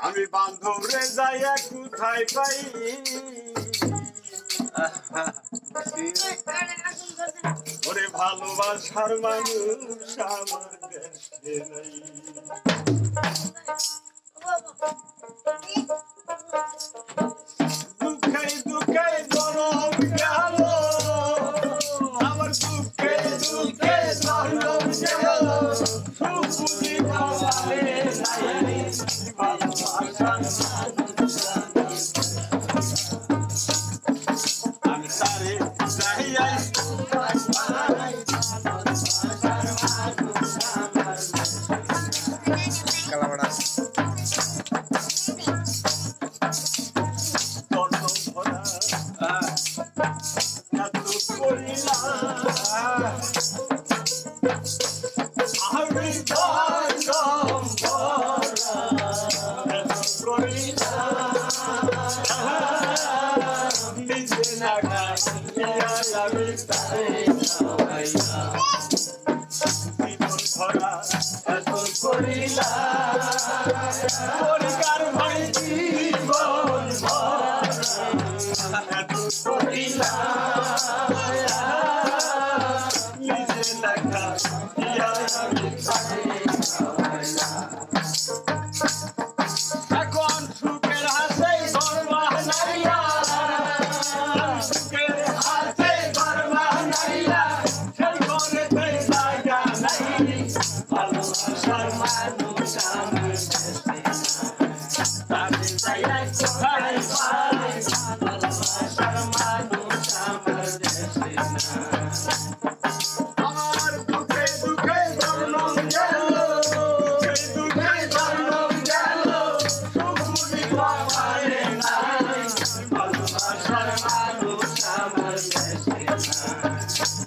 আমি বান্ধবরে যাইয়া কোথায় পাই ওরে ভালোবাসার মানুষ আমার দেশে নাই দুঃখে দুঃখে জনম গেল আমার দুঃখে দুঃখে জনম গেল সুখী ভাবে নাই ভালোবাসার আমি তারে চাইয়াই কালাবড়া পরিকার ভাই জীবন নিজে লেখা এখন সুখের হাতে গর্বা নাইয়া সুখের হাতে গর্বা নাইয়া সেই ঘরেতে জায়গা নাই ভালোবাসার মানুষ আমার তারে যাইয়া কোথায় পাই ভালোবাসার মানুষ আমার দেশে আমার দুঃখে দুঃখে জন্ম গেল দুঃখে দুঃখে জন্ম গেল সুখী পাওয়ারে নাই ভালোবাসার মানুষ আমার দেশে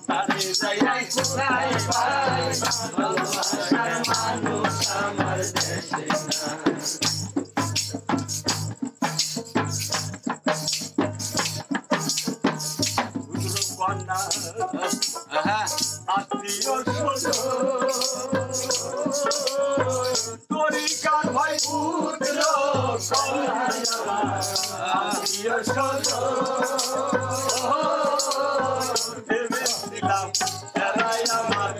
তারে যাইয়া কোথায় পাই ভালোবাসার মানুষ আমার দেশে আত্মীয় তরিকার ভাই পুত্র আত্মীয় ভেবেছিলাম এরাই আমার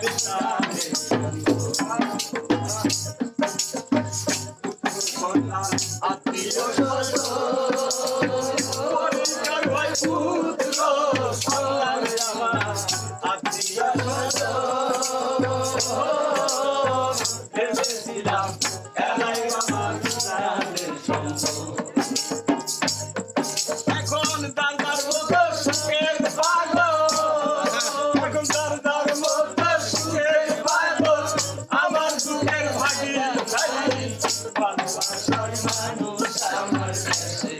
আত্মীয় তরিকার ভাই পুত্র ভেবেছিলাম এলাই আমার এখন দাদার মতো সুখের পাগল এখন দাদার মতো সুখের পাগল আমার সুখের ভাগি ভালোবাসার মানুষ আমার দেশে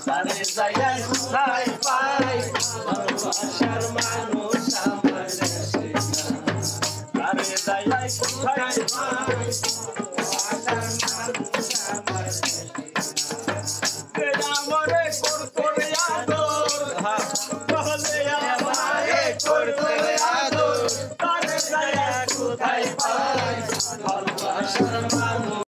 তারে যাইয়া কোথায় পাই ভালোবাসা